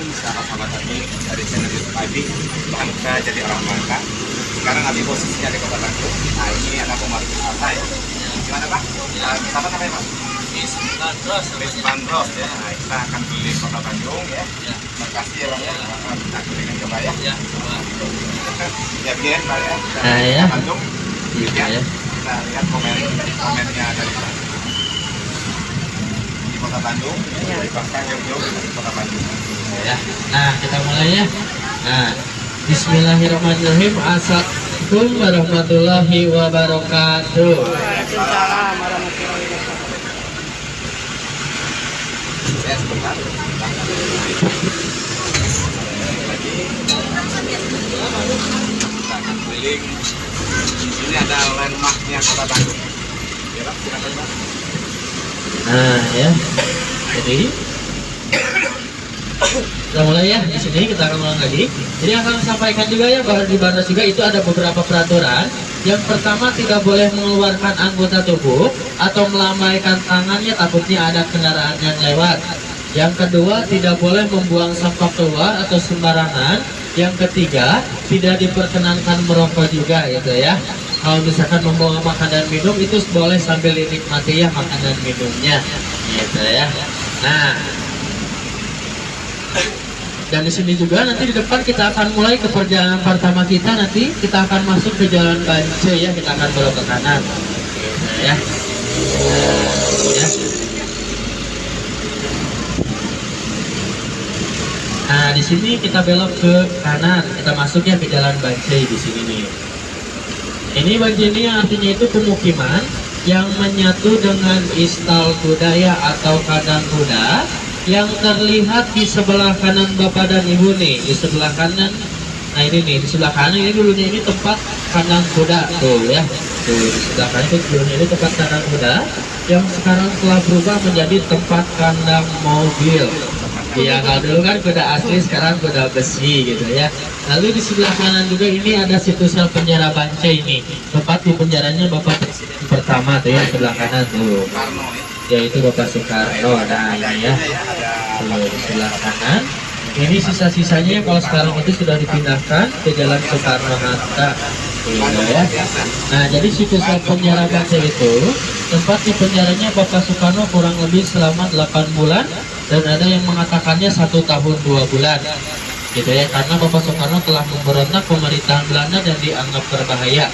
Bandung, sahabat-sahabat tadi dari channel YouTube Abi, Bangka jadi orang Bangka. Sekarang Abi posisinya di Kota Bandung. Nah ini ada pemandu wisata ya. Gimana Pak? Wisata namanya Pak? Bis Bandros ya. Nah kita akan keliling Kota Bandung ya. Terima kasih ya Bang ya. Kita keliling coba ya. Ya coba. Ya biar Pak ya. Ya. Bandung. Iya ya. Kita lihat komennya dari Pak. Kota Bandung, dari Bangka jauh-jauh dari Kota Bandung. Ya. Nah, kita mulai ya. Nah, Bismillahirrahmanirrahim. Assalamualaikum warahmatullahi wabarakatuh. Waalaikumsalam warahmatullahi wabarakatuh. Ya, sebentar. Kita akan keliling. Ini ada landmarknya Kota Bandung. Ya, Pak, silakan Pak. Nah, ya. Jadi kita mulai ya. Di sini kita akan ulang lagi. Jadi akan sampaikan juga ya bahwa di Bandros juga itu ada beberapa peraturan. Yang pertama, tidak boleh mengeluarkan anggota tubuh atau melambaikan tangannya takutnya ada kendaraan yang lewat. Yang kedua, tidak boleh membuang sampah keluar atau sembarangan. Yang ketiga, tidak diperkenankan merokok juga gitu ya. Kalau misalkan membawa makan dan minum itu boleh sambil dinikmati ya makan dan minumnya gitu ya. Nah, dan di sini juga nanti di depan kita akan mulai ke perjalanan pertama kita. Nanti kita akan masuk ke Jalan Bance ya, kita akan belok ke kanan gitu ya. Ya. Nah, di sini kita belok ke kanan, kita masuk ya ke Jalan Bance di sini nih. Ini Bance ini artinya itu pemukiman yang menyatu dengan istal budaya atau kandang kuda yang terlihat di sebelah kanan Bapak dan Ibu nih, di sebelah kanan. Nah ini nih, di sebelah kanan ini dulunya ini tempat kandang kuda tuh ya. Tuh di sebelah kanan itu dulunya ini tempat kandang kuda yang sekarang telah berubah menjadi tempat kandang mobil. Iya, kalau dulu kan kuda asli, sekarang kuda besi gitu ya. Lalu di sebelah kanan juga ini ada situs sel penjara Bance ini. Tempat di penjaranya Bapak Presiden pertama tuh ya, sebelah kanan tuh. Yaitu Bapak Soekarno. Nah ini ya, tuh di sebelah kanan. Ini sisa-sisanya kalau sekarang itu sudah dipindahkan ke Jalan Soekarno-Hatta. Gitu ya. Nah jadi situs sel penjara Bance itu tempat di penjaranya Bapak Soekarno kurang lebih selama 8 bulan. Dan ada yang mengatakannya 1 tahun 2 bulan gitu ya, karena Bapak Soekarno telah memberontak pemerintahan Belanda dan dianggap berbahaya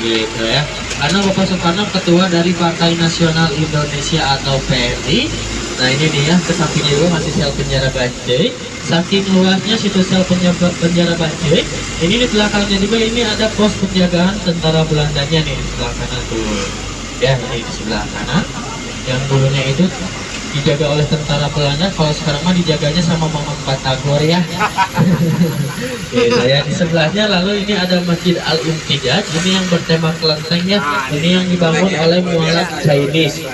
gitu ya. Karena Bapak Soekarno ketua dari Partai Nasional Indonesia atau PNI. Nah ini dia, ke sampingnya juga masih sel penjara Bance. Saking luasnya situs sel penjara Bance, ini di belakangnya juga ini ada pos penjagaan tentara Belandanya nih di sebelah kanan tuh ya. Ini di sebelah kanan yang dulunya itu dijaga oleh tentara Belanda, kalau sekarang mah dijaganya sama Mama Batagor ya. Gitu ya. Di sebelahnya lalu ini ada Masjid Al-Imtijaj, ini yang bertema kelenteng ya. Ini yang dibangun oleh mualaf Chinese.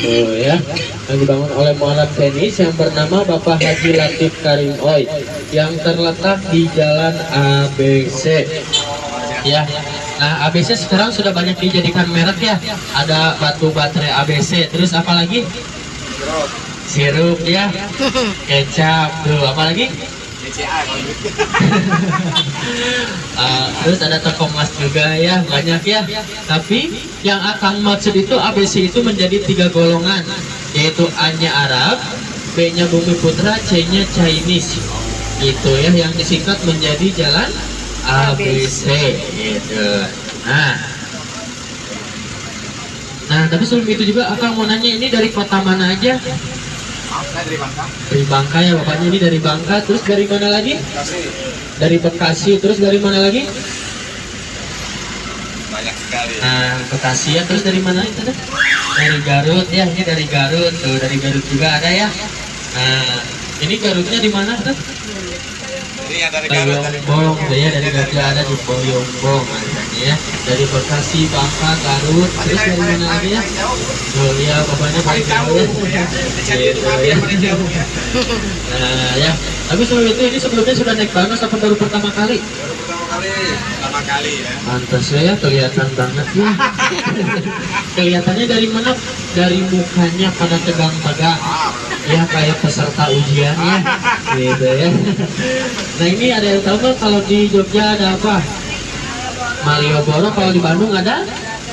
Oh ya, yang dibangun oleh mualaf Chinese yang bernama Bapak Haji Latif Karim Oi, yang terletak di Jalan ABC. Ya. Nah, ABC sekarang sudah banyak dijadikan merek ya. Ada batu baterai ABC, terus apa lagi? Sirup ya, kecap tuh, apalagi terus ada toko emas juga ya, banyak ya. Tapi yang akan maksud itu ABC itu menjadi 3 golongan, yaitu A-nya Arab, B-nya Bumi Putra, C-nya Chinese gitu ya, yang disingkat menjadi Jalan ABC gitu. Nah, tapi sebelum itu juga Akang mau nanya, ini dari kota mana aja? Saya dari Bangka. Dari Bangka ya, bapaknya ini dari Bangka. Terus dari mana lagi? Bekasi. Dari Bekasi. Terus dari mana lagi? Banyak sekali. Nah, Bekasi ya. Terus dari mana itu? Dari Garut ya. Ini dari Garut. Tuh, dari Garut juga ada ya. Nah, ini Garutnya di mana tuh? Ini yang dari Garut. Boyongbong tuh ya, dari Garut ada di Boyongbong ya. Dari Bekasi, Bangka, Garut. Terus dari mana lagi ya? Tuh ya, bapaknya paling jauh ya. Gitu ya. Nah ya, tapi sebelum itu ini sebelumnya sudah naik Bandros apa baru pertama kali? Pertama kali ya. Pantas ya, kelihatan banget ya. Kelihatannya dari mana? Dari mukanya pada tegang-tegang. Ya kayak peserta ujian ya. Gitu ya. Nah ini ada yang tahu nggak kalau di Jogja ada apa? Malioboro, kalau di Bandung ada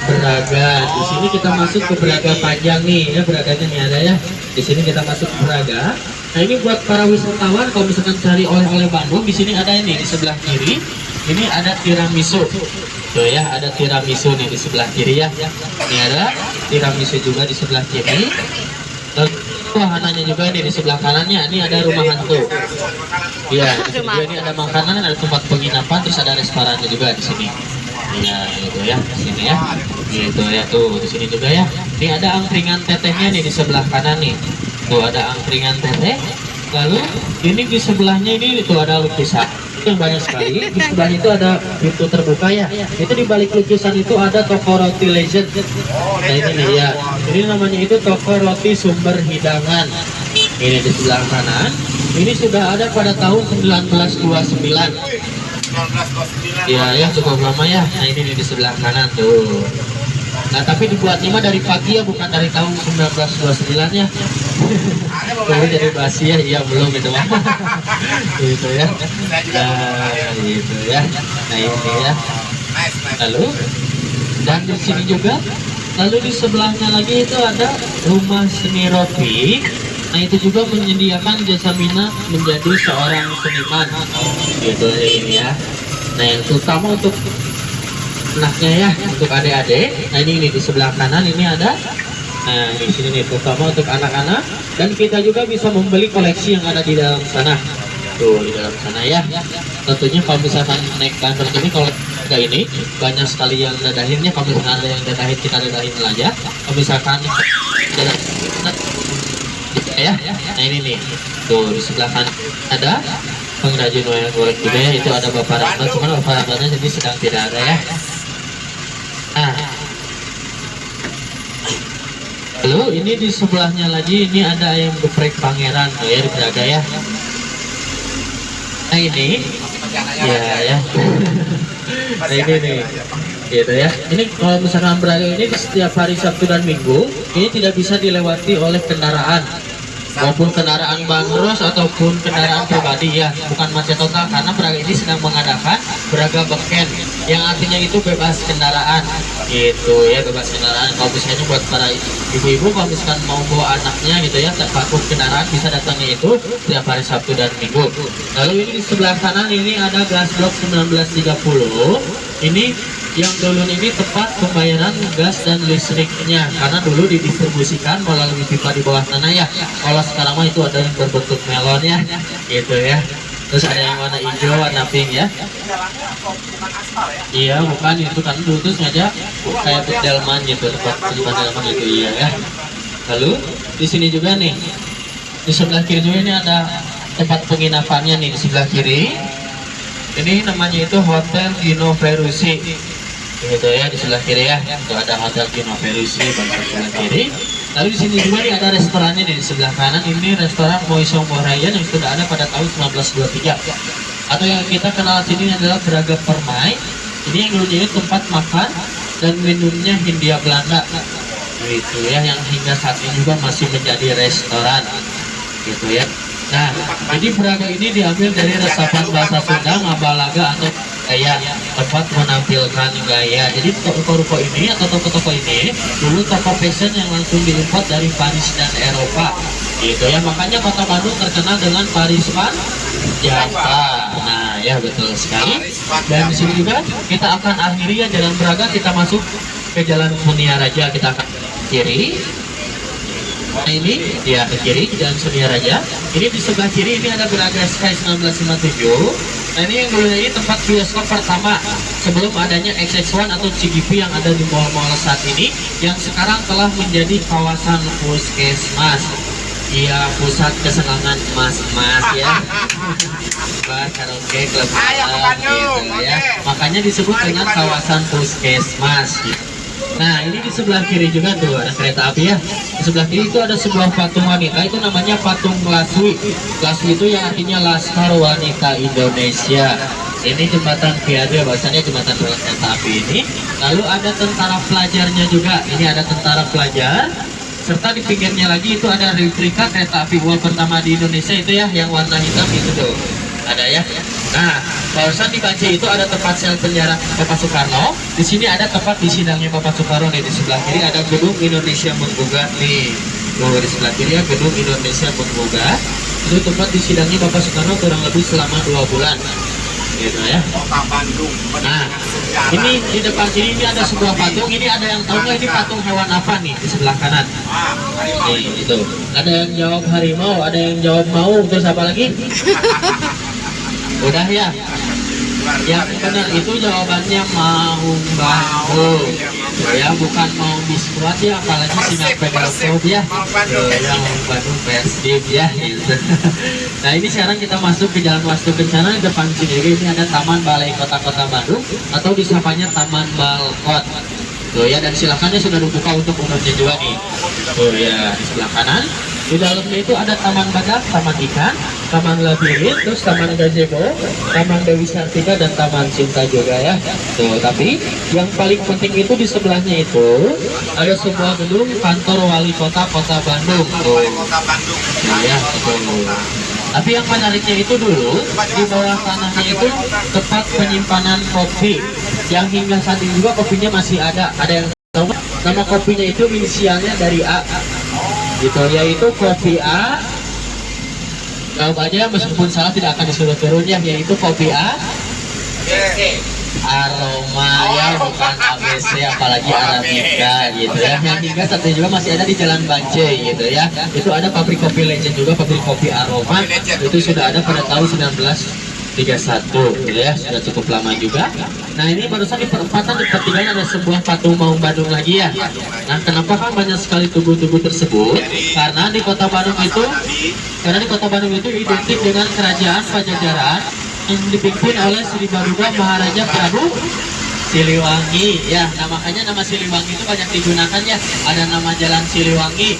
Braga. Di sini kita masuk ke Braga Panjang nih, ya Braganya nih ada ya. Di sini kita masuk ke Braga. Nah ini buat para wisatawan kalau misalkan cari oleh-oleh Bandung, di sini ada ini di sebelah kiri. Ini ada tiramisu. Tuh ya, ada tiramisu nih di sebelah kiri ya. Ini ada tiramisu juga di sebelah kiri. Dan wahananya juga nih di sebelah kanannya. Ini ada rumah hantu. Iya, di sini juga ini ada makanan, ada tempat penginapan, terus ada restorannya juga di sini. Iya, gitu ya, di sini ya. Gitu ya tuh, di sini juga ya. Ini ada angkringan tetehnya nih di sebelah kanan nih. Tuh ada angkringan teteh. Lalu ini di sebelahnya ini tuh ada lukisan yang banyak sekali. Di sebelahnya itu ada pintu terbuka ya. Itu di balik lukisan itu ada toko roti legend. Nah ini nih ya. Ini namanya itu toko roti sumber hidangan. Ini di sebelah kanan. Ini sudah ada pada tahun 1929. Ya ya cukup lama ya. Nah ini nih di sebelah kanan tuh. Nah tapi dibuatnya mah dari pagi ya, bukan dari tahun 1929 ya. Kalau jadi basi ya, iya belum gitu mah. Gitu ya. Nah gitu ya. Nah ini ya. Lalu dan di sini juga. Lalu di sebelahnya lagi itu ada rumah seni roti. Nah itu juga menyediakan jasa Mina menjadi seorang seniman. Gitu ya ini ya. Nah yang terutama untuk anaknya ya, untuk adik-adik. Nah ini di sebelah kanan ini ada. Nah di sini nih terutama untuk anak-anak, dan kita juga bisa membeli koleksi yang ada di dalam sana. Tuh di dalam sana ya. Tentunya kalau misalkan naik bandar ini, kalau kayak ini banyak sekali yang dadahinnya. Kalau misalkan ada yang dadahin, kita dadahin aja. Kalau misalkan ya, nah ini nih tuh di sebelah kanan ada pengrajin wayang golek juga ya. Itu ada Bapak Randa, cuman Bapak Randanya jadi sedang tidak ada ya. Nah, lalu ini di sebelahnya lagi ini ada ayam geprek Pangeran tuh ya di Braga ya. Nah ini ya. Nah ini nih gitu ya. Ini kalau misalkan Braga ini di setiap hari Sabtu dan Minggu ini tidak bisa dilewati oleh kendaraan, maupun kendaraan bandros ataupun kendaraan pribadi ya, bukan macet total, karena Braga ini sedang mengadakan Braga Beken, yang artinya itu bebas kendaraan gitu ya, bebas kendaraan. Kalau misalnya buat para ibu-ibu kalau misalkan mau bawa anaknya gitu ya, takut kendaraan, bisa datangnya itu setiap hari Sabtu dan Minggu. Lalu ini di sebelah kanan ini ada gas blok 1930. Ini yang dulu ini tempat pembayaran gas dan listriknya, karena dulu didistribusikan melalui pipa di bawah tanah ya. Kalau sekarang mah itu ada yang berbentuk melon ya, gitu ya. Terus ada yang warna hijau, warna pink ya. Iya bukan, itu kan dulu tuh sengaja kayak delman gitu, tempat delman gitu iya ya. Lalu di sini juga nih, di sebelah kiri juga ini ada tempat penginapannya nih di sebelah kiri. Ini namanya itu Hotel Gino Ferrucci. Gitu ya di sebelah kiri ya. Itu ada Hotel Gino Ferrucci pada sebelah kiri. Lalu di sini juga nih ada restorannya nih di sebelah kanan. Ini restoran Moisong Morayan yang sudah ada pada tahun 1923. Atau yang kita kenal sini adalah Braga Permai. Ini yang dulunya itu tempat makan dan minumnya Hindia Belanda. Gitu ya, yang hingga saat ini juga masih menjadi restoran. Gitu ya. Nah, jadi Braga ini diambil dari resapan bahasa Sunda, Ngabalaga atau gaya, tempat menampilkan gaya. Jadi ruko-ruko ini atau toko-toko ini dulu toko fashion yang langsung diimport dari Paris dan Eropa. Gitu ya, makanya kota Bandung terkenal dengan Parisman Jasa. Nah, ya betul sekali. Dan di sini juga kita akan akhiri ya jalan Braga, kita masuk ke Jalan Munia Raja, kita akan kiri. Nah ini dia ke kiri Jalan Sunia Raja. Ini di sebelah kiri ini ada Braga Sky 1957. Nah ini yang dulunya ini tempat bioskop pertama sebelum adanya XX1 atau CGV yang ada di mall-mall saat ini, yang sekarang telah menjadi kawasan puskesmas. Iya, pusat kesenangan emas-emas ya. Bar, karaoke, klub gitu ya. Makanya disebut dengan kawasan puskesmas gitu. Nah ini di sebelah kiri juga tuh ada kereta api ya. Di sebelah kiri itu ada sebuah patung wanita, itu namanya patung Laswi. Laswi itu yang artinya Laskar Wanita Indonesia. Ini jembatan Viaduct, bahasanya jembatan rel kereta api ini. Lalu ada tentara pelajarnya juga. Ini ada tentara pelajar. serta di pinggirnya lagi itu ada replika kereta api uap pertama di Indonesia itu ya, yang warna hitam itu tuh ada ya. Nah, barusan di Bancai itu ada tempat sel penjara Bapak Soekarno. Di sini ada tempat disidangnya Bapak Soekarno nih. Di sebelah kiri ada gedung Indonesia Menggugat nih. Tuh, di sebelah kiri ya gedung Indonesia Menggugat. Itu tempat disidangnya Bapak Soekarno kurang lebih selama 2 bulan. Gitu ya. Kota Bandung. Nah, ini di depan sini ini ada sebuah patung. Ini ada yang tahu nggak ini patung hewan apa nih di sebelah kanan? Harimau Nih, itu. Ada yang jawab harimau, ada yang jawab mau, terus apa lagi? Udah ya. Yang benar itu jawabannya mau Bandung. Ya, bukan mau biskuat ya, apalagi sinyal pedalpod ya. Yang Bandung Persib ya gitu. Nah, ini sekarang kita masuk ke Jalan Wastu Kencana. Di depan sini ini ada Taman Balai Kota Bandung atau disapanya Taman Balkot. Tuh ya, dan silakannya sudah dibuka untuk umumnya juga nih. Tuh ya, di sebelah kanan. Di dalamnya itu ada Taman Badak, Taman Ikan, Taman Labirin, terus Taman Gazebo, Taman Dewi Sartika, dan Taman Cinta juga ya. Tuh, tapi yang paling penting itu di sebelahnya itu ada sebuah gedung kantor Wali Kota Bandung. Tuh. Kota Bandung. Ya, betul. Tapi yang menariknya itu dulu di bawah tanahnya itu tempat penyimpanan kopi yang hingga saat ini juga kopinya masih ada. Ada yang tahu nggak? Nama kopinya itu inisialnya dari A, gitu, yaitu kopi A. Jawab aja meskipun salah tidak akan disuruh turun ya, yaitu kopi A. Aroma ya, bukan ABC apalagi Arabica gitu ya. Yang hingga saat ini juga masih ada di Jalan Bancai gitu ya. Itu ada pabrik kopi Legend juga, pabrik kopi Aroma. Itu sudah ada pada tahun 1931 gitu ya, sudah cukup lama juga. Nah, ini barusan di perempatan di pertigaan ada sebuah patung Maung Bandung lagi ya. Nah, kenapa kan banyak sekali tugu-tugu tersebut? Karena di kota Bandung itu identik dengan kerajaan Pajajaran yang dipimpin oleh Sri Baduga Maharaja Prabu Siliwangi ya. Nah, makanya nama Siliwangi itu banyak digunakan ya. Ada nama Jalan Siliwangi,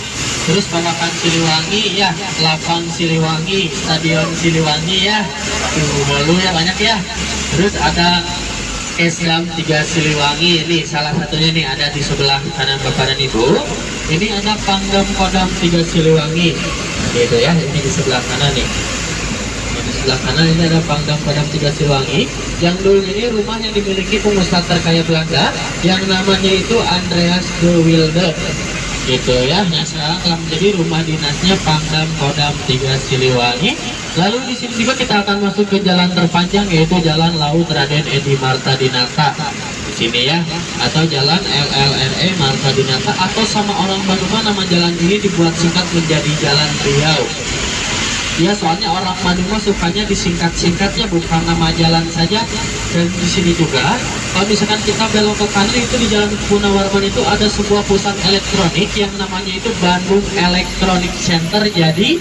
terus Babakan Siliwangi ya, Lapang Siliwangi, Stadion Siliwangi ya, Bolu ya, banyak ya. Terus ada Esdam 3 Siliwangi, ini salah satunya nih ada di sebelah kanan Bapak dan Ibu. Ini ada Pangdam Kodam 3 Siliwangi gitu ya, ini di sebelah kanan nih. Di sebelah kanan ini ada Pangdam Kodam 3 Siliwangi, yang dulu ini rumah yang dimiliki pengusaha terkaya Belanda yang namanya itu Andreas de Wilde gitu ya. Yang sekarang telah menjadi rumah dinasnya Pangdam Kodam 3 Siliwangi. Lalu di sini juga kita akan masuk ke jalan terpanjang, yaitu Jalan Laut Raden Edi Marta Dinata di sini ya, atau Jalan LLRE Marta Dinata, atau sama orang Bandung nama jalan ini dibuat singkat menjadi Jalan Riau. Ya, soalnya orang Bandung sukanya disingkat-singkatnya, bukan nama jalan saja. Dan di sini juga kalau misalkan kita belok ke kanan itu di Jalan Gunawarman itu ada sebuah pusat elektronik yang namanya itu Bandung Electronic Center, jadi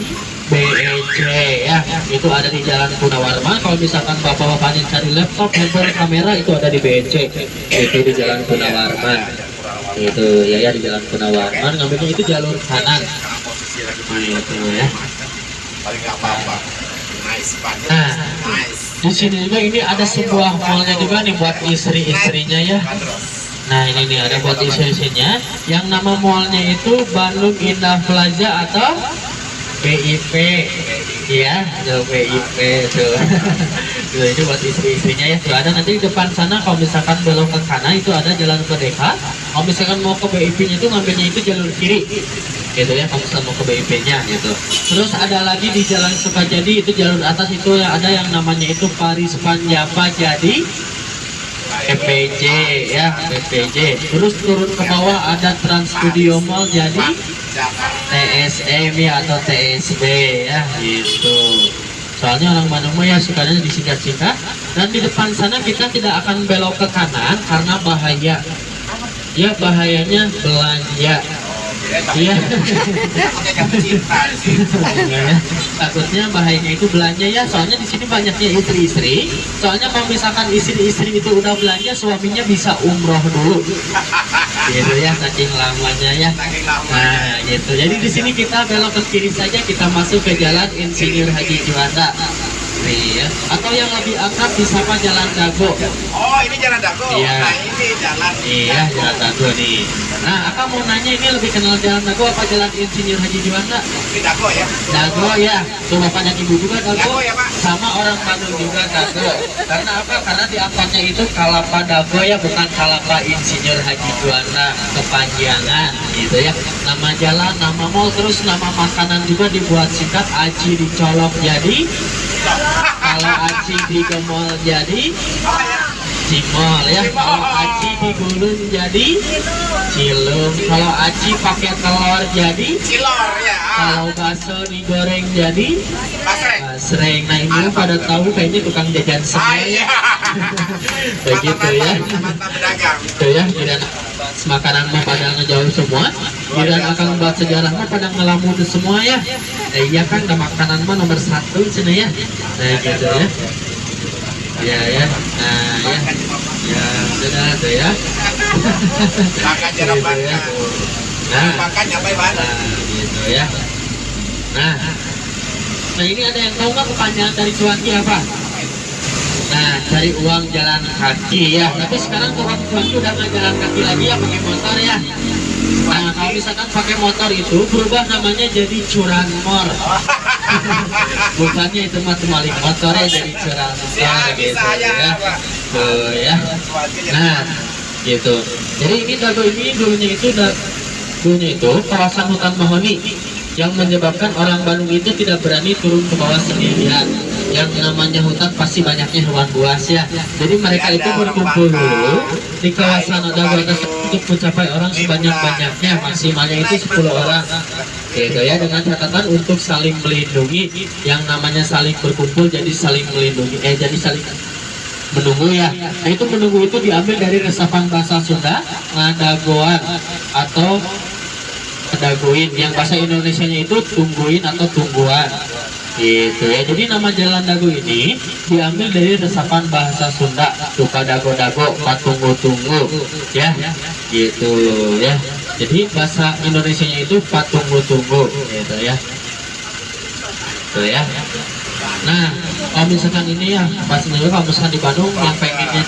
BEC ya. Itu ada di Jalan Gunawarman. Kalau misalkan bapak-bapaknya cari laptop, handphone, kamera, itu ada di BEC. Itu di Jalan Gunawarman. Itu ya di Jalan Gunawarman. Ngambilnya itu jalur kanan. Nah, itu ya. Paling nggak apa-apa. Nice banget. Nah, Nice. di sini juga ini ada sebuah mallnya juga nih buat istri-istrinya ya. Nah, ini nih ada buat istri-istrinya. Yang nama mallnya itu Bandung Indah Plaza atau BIP ya, tuh BIP tuh. Tuh, itu buat istri-istrinya ya. Tuh ada nanti di depan sana kalau misalkan belok ke kanan itu ada Jalan Merdeka. Kalau misalkan mau ke BIP-nya itu ngambilnya itu jalur kiri gitu ya, kalau misalkan mau ke BIP-nya gitu. Terus ada lagi di Jalan Sukajadi itu jalur atas itu ada yang namanya itu Paris Panjapa jadi PPJ ya, PPJ. Terus turun ke bawah ada Trans Studio Mall jadi TSM ya, atau TSB ya gitu. Soalnya orang Bandung ya sukanya disingkat-singkat. Dan di depan sana kita tidak akan belok ke kanan karena bahaya. Ya, bahayanya belanja. Iya. Takutnya bahayanya itu belanja ya, soalnya di sini banyaknya istri-istri. Soalnya kalau misalkan istri-istri itu udah belanja, suaminya bisa umroh dulu. Gitu ya, saking lamanya ya. Nah, gitu. Jadi di sini kita belok ke kiri saja, kita masuk ke Jalan Insinyur Haji Juanda. Iya. Atau yang lebih akrab disapa Jalan Dago. Oh, ini Jalan Dago. Iya. Nah, ini Jalan. Iya, Jalan Dago nih. Nah, Akang mau nanya ini lebih kenal Jalan Dago apa Jalan Insinyur Haji Juanda? Ini Dago ya. Dago ya. Tuh Bapak dan Ibu juga Dago. Dago ya, Pak. Sama orang Bandung juga Dago. Karena apa? Karena di angkatnya itu Kalapa Dago ya, bukan Kalapa Insinyur Haji Juanda, kepanjangan gitu ya. Nama jalan, nama mall, terus nama makanan juga dibuat singkat. Aci dicolok jadi, kalau Aci digemol jadi Apa ya? Cimol ya. Kalau Aci digulung jadi Cilung. Kalau Aci pakai telur jadi, Cilor ya. kalau bakso digoreng jadi Basreng. basreng. Nah ini pada tahu kayaknya tukang jajan semua ya. Iya. Begitu ya. Mata pedagang. Itu ya, dan makanan mah pada ngejauh semua. Dan akan buat sejarah mah pada ngelamun semua ya. Nah, iya kan, ke makanan mah nomor 1 sini ya. Nah gitu ya. Ya ya. Nah ya. Ya sudah tuh ya. Makan jalan Gitu ya. makan. Nah, Makan nyampe mana? nah gitu ya. Nah, nah ini ada yang tahu nggak kepanjangan dari cuanki apa? Nah, cari uang jalan kaki ya. Tapi sekarang uang cuanki udah nggak jalan kaki lagi ya, pakai motor ya. Nah, kalau misalkan pakai motor itu berubah namanya jadi curanmor. Bukannya itu mah balik motornya jadi curanmor gitu ya. Tuh ya. Nah, gitu. Jadi ini Dago ini dulunya itu kawasan hutan mahoni yang menyebabkan orang Bandung itu tidak berani turun ke bawah sendirian. Yang namanya hutan pasti banyaknya hewan buas ya. Jadi mereka itu berkumpul dulu di kawasan Dago untuk mencapai orang sebanyak-banyaknya, maksimalnya itu 10 orang. Gitu ya, dengan catatan untuk saling melindungi. Yang namanya saling berkumpul jadi saling melindungi. Jadi saling menunggu ya. Nah itu menunggu itu diambil dari resapan bahasa Sunda ngadagoan atau dagoin, yang bahasa Indonesianya itu tungguin atau tungguan gitu ya. Jadi nama Jalan Dago ini diambil dari resapan bahasa Sunda, suka dago-dago, patunggu-tunggu ya gitu ya. Jadi bahasa Indonesianya itu patunggu-tunggu gitu ya. Tuh ya. Nah, kalau misalkan ini ya, pastinya kalau misalkan di Bandung yang pengennya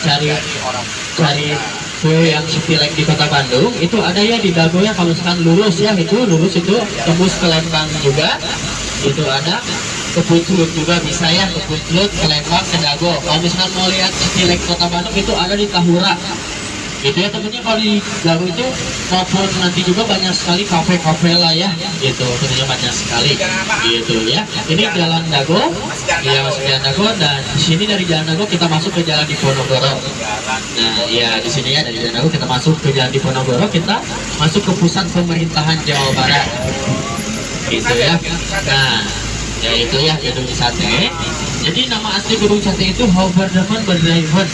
cari kue yang sepilek di kota Bandung, itu ada ya di Dago ya. Kalau misalkan lurus itu tembus ke Lembang juga, itu ada. Ke Punclut juga bisa ya, ke Punclut, ke Lembang, ke Dago. Kalau misalkan mau lihat sepilek kota Bandung itu ada di Tahura. Gitu ya temennya. Kalau di Dago itu maupun nanti juga banyak sekali kafe-kafe lah ya, gitu tentunya banyak sekali gitu ya. Ini Jalan Dago ya, masuk Jalan Dago, dan di sini dari Jalan Dago kita masuk ke Jalan Diponegoro. Nah ya di sini ya, dari Jalan Dago kita masuk ke Jalan Diponegoro, kita masuk ke pusat pemerintahan Jawa Barat gitu ya. Nah ya itu ya, Gedung Sate. Jadi nama asli Gedung Sate itu Houverdemen Bedrijven.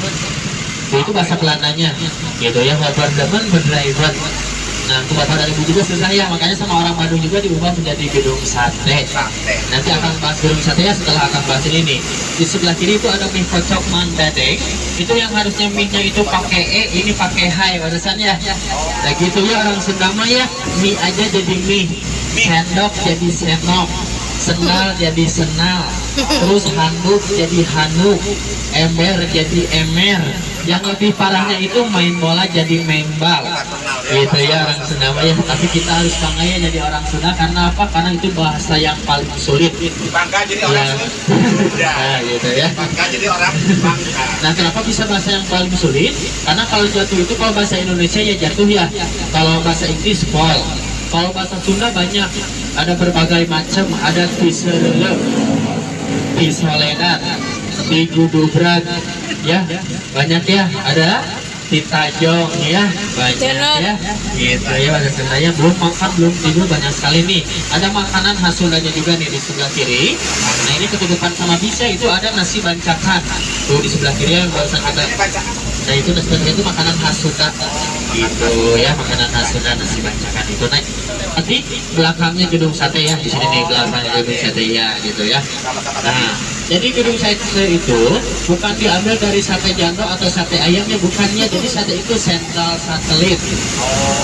Itu bahasa Belandanya gitu ya, Houverdemen Bedrijven. Nah, untuk Bapak dan Ibu juga susah ya, makanya sama orang Bandung juga diubah menjadi Gedung Sate. Nanti akan bahas Gedung Sate ya setelah akan bahas ini nih. Di sebelah kiri itu ada mie kocok Mang Dadeng. Itu yang harusnya mie-nya itu pakai E, ini pakai H ya batasannya. Nah gitu ya, orang Sunda mah ya, mie aja jadi mie, sendok jadi sendok, sendal jadi senal, terus handuk jadi handuk, ember jadi emer. Yang lebih parahnya itu main bola jadi main bal. Gitu ya orang Sunda ya. Tapi kita harus bangga ya jadi orang Sunda, karena apa? Karena itu bahasa yang paling sulit. Bangga jadi orang Sunda. Nah gitu ya. Bangga jadi orang Bangka. Nah kenapa bisa bahasa yang paling sulit? Karena kalau jatuh itu, kalau bahasa Indonesia ya jatuh ya. Kalau bahasa Inggris fall. Kalau bahasa Sunda banyak, ada berbagai macam, ada tiserele, tisoledan, tigudubrak, ya banyak ya, ada titajong ya, banyak ya, gitu ya bahasa Sundanya. Belum makan, belum tidur, banyak sekali nih. Ada makanan khas Sundanya juga nih di sebelah kiri. Nah ini ketutupan sama bisa, itu ada nasi bancakan tuh di sebelah kiri yang barusan kita. Nah itu nasi bancakan itu makanan khas Sunda gitu ya, makanan khas Sunda nasi bancakan itu. Nah nanti belakangnya Gedung Sate ya, di sini nih belakangnya Gedung Sate ya gitu ya. Nah Jadi gedung sate itu bukan diambil dari sate jantung atau sate ayamnya, bukannya. Jadi sate itu sentral satelit.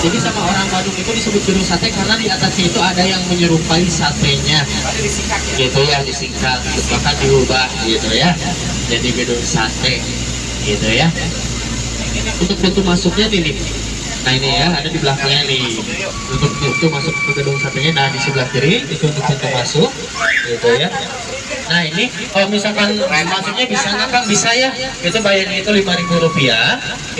Jadi sama orang Bandung itu disebut gedung sate karena di atasnya itu ada yang menyerupai satenya. Berarti disingkat ya. Gitu ya, disingkat, bahkan diubah gitu ya. Jadi gedung sate gitu ya. Untuk pintu masuknya ini. Nah ini ya, ada di belakangnya nih. Untuk pintu masuk ke gedung satenya, nah di sebelah kiri itu untuk pintu masuk gitu ya. Nah ini kalau misalkan masuknya bisa nggak Kang? Bisa ya. Itu bayarnya itu Rp5.000.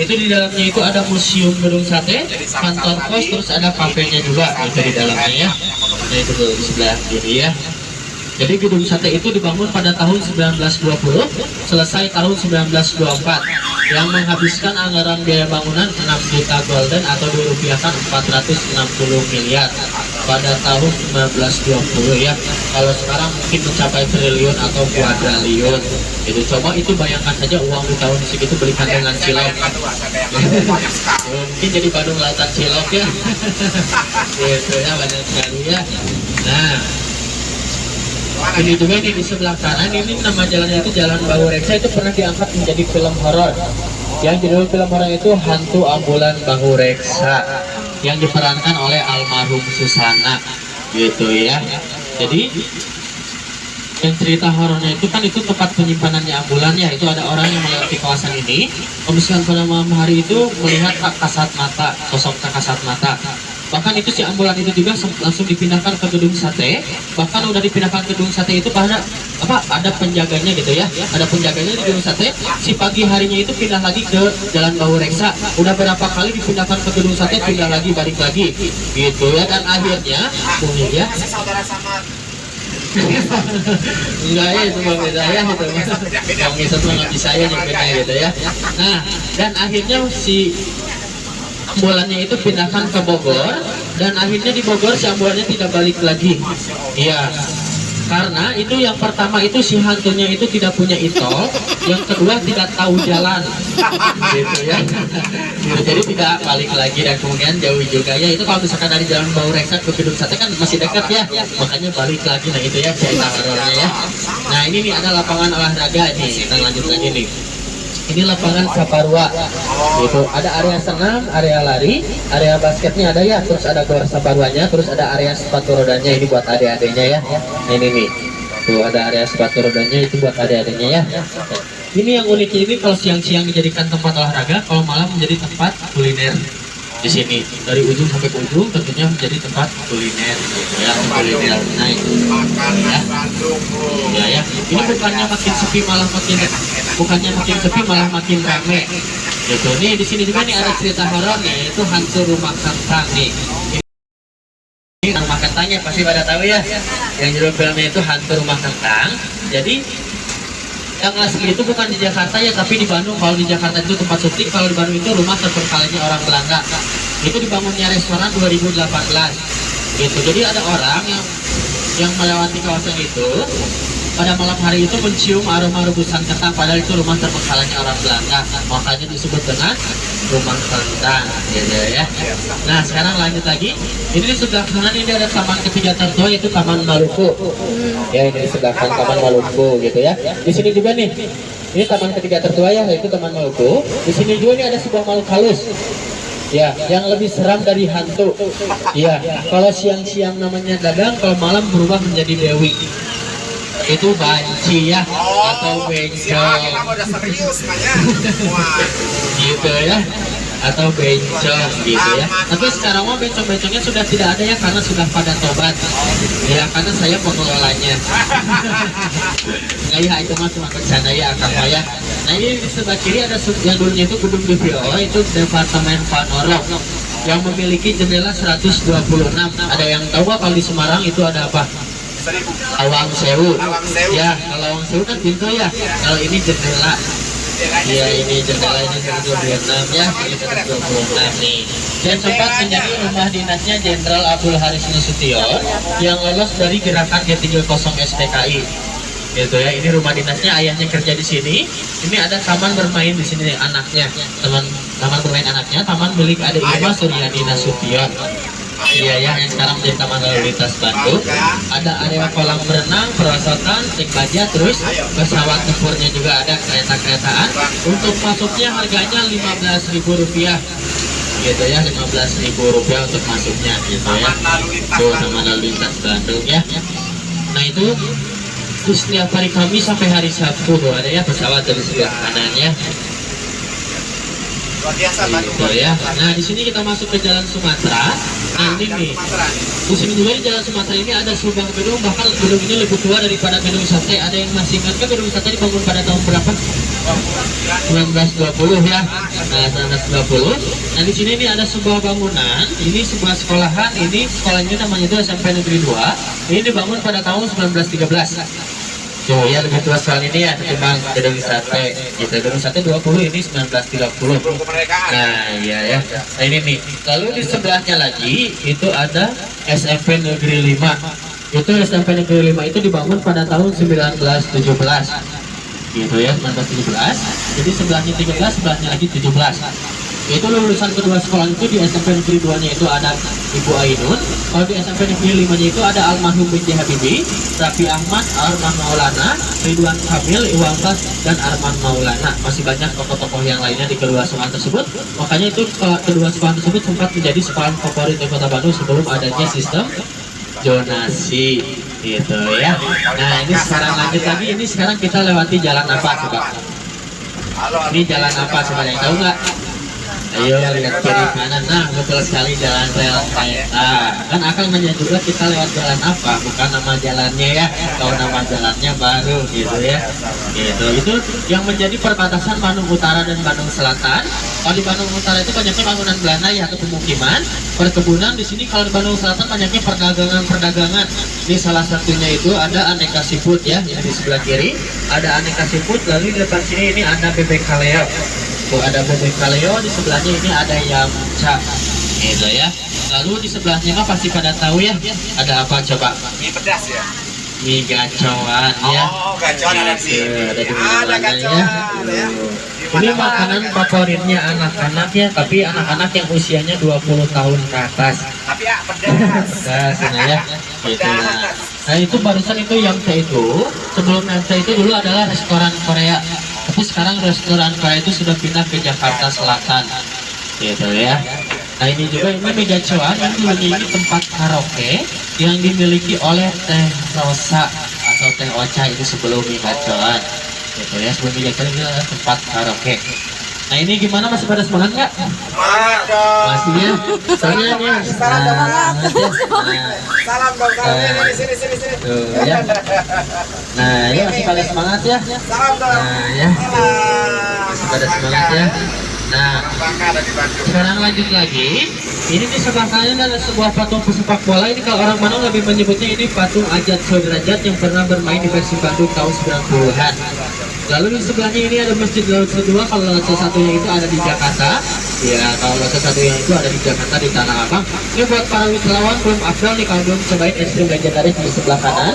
Itu di dalamnya itu ada museum gedung sate, kantor pos, terus ada kafenya juga itu di dalamnya ya. Nah itu tuh di sebelah kiri ya. Jadi gedung sate itu dibangun pada tahun 1920, selesai tahun 1924, yang menghabiskan anggaran biaya bangunan 6 juta golden atau dirupiahkan 460 miliar pada tahun 1920 ya. Kalau sekarang mungkin mencapai triliun atau kuadriliun. Itu coba itu bayangkan saja uang di tahun segitu belikan dengan cilok. Banyak sekali. Mungkin jadi Bandung Lautan Cilok ya. Gitu ya, banyak sekali ya. Nah, ini juga nih di sebelah kanan ini nama jalannya itu Jalan Bahureksa, itu pernah diangkat menjadi film horor. Yang judul film horor itu Hantu Ambulan Bahureksa yang diperankan oleh almarhum Susana gitu ya. Jadi yang cerita horornya itu kan itu tempat penyimpanannya ambulannya, itu ada orang yang melewati kawasan ini. Misalkan pada malam hari itu melihat kasat mata, sosok kasat mata. Bahkan itu si ambulan itu juga langsung dipindahkan ke gedung sate. Bahkan udah dipindahkan ke gedung sate itu pada ada penjaganya gitu ya, ada penjaganya di gedung sate. Si pagi harinya itu pindah lagi ke Jalan Bahureksa. Udah berapa kali dipindahkan ke gedung sate, pindah lagi, balik lagi gitu ya. Dan akhirnya mungkin ya Saudara sama enggak ya, itu bang beda ya gitu bang Isa tuh nggak bisa ya nyebutnya gitu ya. Nah dan akhirnya si ambulannya itu pindahkan ke Bogor, dan akhirnya di Bogor si ambulannya tidak balik lagi. Iya, karena itu yang pertama itu si hantunya itu tidak punya itol, yang kedua tidak tahu jalan, gitu ya. Jadi tidak balik lagi, dan kemudian jauh juga ya. Itu kalau misalkan dari Jalan Bahureksa ke gedung sate kan masih dekat ya, makanya balik lagi. Nah itu ya cerita horornya ya. Nah ini nih ada lapangan olahraga nih, kita lanjut lagi nih. Ini lapangan Saparua, gitu. Ada area senam, area lari, area basketnya ada ya, terus ada gor Saparuanya, terus ada area sepatu rodanya ini buat adik-adiknya ya. Nah, ini nih, tuh ada area sepatu rodanya itu buat adik-adiknya ya. Ini yang uniknya ini kalau siang-siang dijadikan tempat olahraga, kalau malam menjadi tempat kuliner. Di sini dari ujung sampai ke ujung tentunya menjadi tempat kuliner, gitu ya, kuliner naik. makanan Bandung. Ya ya, ini bukannya makin sepi malah makin sepi malah makin rame. Gitu. Nih di sini juga nih ada cerita horor nih, itu hantu rumah kentang nih. Ini rumah kentangnya pasti pada tahu ya. Yang judul filmnya itu Hantu Rumah Kentang. Jadi yang asli itu bukan di Jakarta ya, tapi di Bandung. Kalau di Jakarta itu tempat syuting, kalau di Bandung itu rumah terperkalanya orang Belanda. Itu dibangunnya restoran 2018. Gitu. Jadi ada orang yang melewati kawasan itu pada malam hari itu mencium aroma rebusan kentang, padahal itu rumah terbengkalainya orang Belanda, makanya disebut dengan rumah kentang, gitu ya. Nah sekarang lanjut lagi, ini di sebelah kanan ini ada taman ketiga tertua, yaitu Taman Maluku. Ya ini di sebelah kanan Taman Maluku, gitu ya. Di sini juga nih, ini taman ketiga tertua ya, yaitu Taman Maluku. Di sini juga nih ada sebuah makhluk halus. Ya, yang lebih seram dari hantu. Ya, kalau siang-siang namanya Dadang, kalau malam berubah menjadi Dewi. Itu banci ya, atau bencong. Kita udah serius nanya. Wah. Gitu ya, atau bencong gitu ya. Tapi sekarang mah bencong-bencongnya sudah tidak ada ya, karena sudah pada tobat. Ya, karena saya pengelolanya. Nah ya, itu mah cuma bercanda ya Kang ya. Nah ini di sebelah kiri ada yang dulunya itu gedung DPO, itu Departemen Panorok, yang memiliki jendela 126. Ada yang tahu nggak kalau di Semarang itu ada apa? Lawang Sewu. Ya, kalau Lawang Sewu kan pintu ya. Kalau ini jendela. Iya, ini jendela ini 126 ya. Ini 126 nih. Dan sempat menjadi rumah dinasnya Jenderal Abdul Haris Nasution yang lolos dari gerakan G30 SPKI. Gitu ya. Ini rumah dinasnya, ayahnya kerja di sini. Ini ada taman bermain di sini anaknya. Taman bermain anaknya, taman milik adik Ima Suryadi Nasution. Iya ya, yang sekarang menjadi Taman Lalu Lintas Bandung. Ada area kolam berenang, perosotan, trek baja, terus pesawat tempurnya juga ada, kereta-keretaan. Untuk masuknya harganya Rp15.000. Gitu ya, Rp15.000 untuk masuknya gitu ya. Tuh, Taman Lalu Lintas Bandung ya. Nah itu setiap hari Kamis sampai hari Sabtu tuh ada ya pesawat dari sebelah kanan ya. Luar biasa Bandung. Gitu ya. Nah di sini kita masuk ke Jalan Sumatera. Nah ini nih. Di sini juga di Jalan Sumatera ini ada sebuah gedung, bahkan gedung ini lebih tua daripada gedung sate. Ada yang masih ingat kan gedung sate dibangun pada tahun berapa? 1920 ya. Nah 1920. Nah di sini ini ada sebuah bangunan. Ini sebuah sekolahan. Ini sekolahnya namanya itu SMP Negeri 2. Ini dibangun pada tahun 1913. Tuh ya, lebih tua soal ini ya ketimbang gedung sate. Gitu, gedung sate 20, ini 1930. Nah iya ya. Nah ini nih. Lalu di sebelahnya lagi itu ada SMP Negeri 5. Itu SMP Negeri 5 itu dibangun pada tahun 1917. Gitu ya, 1917. Jadi sebelahnya 13, sebelahnya lagi 17. Itu lulusan kedua sekolah itu di SMP Negeri 2 nya itu ada Ibu Ainun. Kalau di SMP Negeri 5 nya itu ada almarhum B.J. Habibie, Raffi Ahmad, Arman Maulana, Ridwan Kamil, Iwan Fals, dan Arman Maulana. Masih banyak tokoh-tokoh yang lainnya di kedua sekolah tersebut. Makanya itu kedua sekolah tersebut sempat menjadi sekolah favorit di Kota Bandung sebelum adanya sistem zonasi gitu ya. Nah ini sekarang lanjut lagi, ini sekarang kita lewati jalan apa coba? Ini jalan apa sebenarnya, tahu nggak? Ayo lihat kiri kanan. Nah betul sekali, jalan rel kereta. Kan akan nanya juga kita lewat jalan apa, bukan nama jalannya ya. Kalau nama jalannya baru gitu ya. Gitu. Itu yang menjadi perbatasan Bandung Utara dan Bandung Selatan. Kalau di Bandung Utara itu banyaknya bangunan Belanda ya, atau pemukiman, perkebunan. Di sini kalau di Bandung Selatan banyaknya perdagangan. Ini salah satunya itu ada Aneka Seafood ya, yang di sebelah kiri ada Aneka Seafood. Lalu di depan sini ini ada Bebek Kaleo. Tuh ada Bebek Kaleo, di sebelahnya ini ada Yamcha gitu ya. Lalu di sebelahnya mah pasti pada tahu ya, ada apa coba? Mie pedas ya? Mie gacoan ya. Oh, gacoan ada di sini. Ada di Ada mana-mana gacoan ya. ya. Ini makanan favoritnya anak-anak ya, tapi anak-anak yang usianya 20 tahun ke atas. Tapi ya pedas. Nah, sana ya. Gitu nah. Nah itu barusan itu Yamcha itu, sebelum Yamcha itu dulu adalah restoran Korea. Tapi sekarang restoran Korea itu sudah pindah ke Jakarta Selatan. Gitu ya. Nah ini juga ini Mie Gacoan, ini tempat karaoke yang dimiliki oleh Teh Rosa atau Teh Ocha itu sebelum Mie Gacoan. Gitu ya, sebelum Mie Gacoan ini adalah tempat karaoke. Nah ini gimana, masih pada semangat nggak? Masih ya? Soalnya nih. Salam dong. Salam dong. Nah. Sini. Tuh ya. Nah ya masih pada semangat ya? Salam dong. Nah ya. Masih pada semangat ya? Nah, Bangka ada di Bandung. sekarang lanjut lagi. Ini di sebelah kanan ada sebuah patung pesepak bola. Ini kalau orang Bandung lebih menyebutnya ini patung Ajat Sudrajat yang pernah bermain di Persib Bandung tahun 90-an. Lalu di sebelahnya ini ada Masjid Laut Kedua. Kalau Laut satunya itu ada di Jakarta. Ya, kalau Laut satunya itu ada di Jakarta di Tanah Abang. Ini buat para wisatawan belum afdal nih kalau belum cobain es krim legendaris di sebelah kanan.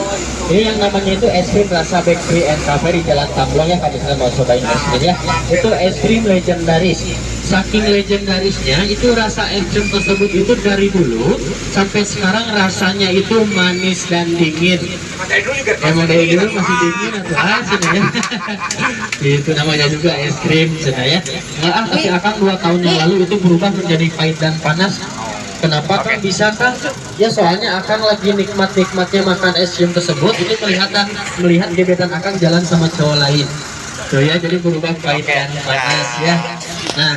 Ini yang namanya itu es krim rasa bakery and cafe di Jalan Tamblong ya. Kalau misalnya mau cobain es krim ya, itu es krim legendaris. Saking legendarisnya itu rasa es krim tersebut itu dari dulu sampai sekarang rasanya itu manis dan dingin. Dari dulu juga Emang dari dulu masih dingin atau ya. Itu namanya juga es krim ya. Nggak tapi akan 2 tahun yang lalu itu berubah menjadi pahit dan panas. Kenapa kan bisa kan? Ya soalnya akan lagi nikmatnya makan es krim tersebut itu melihat gebetan akan jalan sama cowok lain. Tuh ya, jadi berubah pahit dan panas ya. Nah,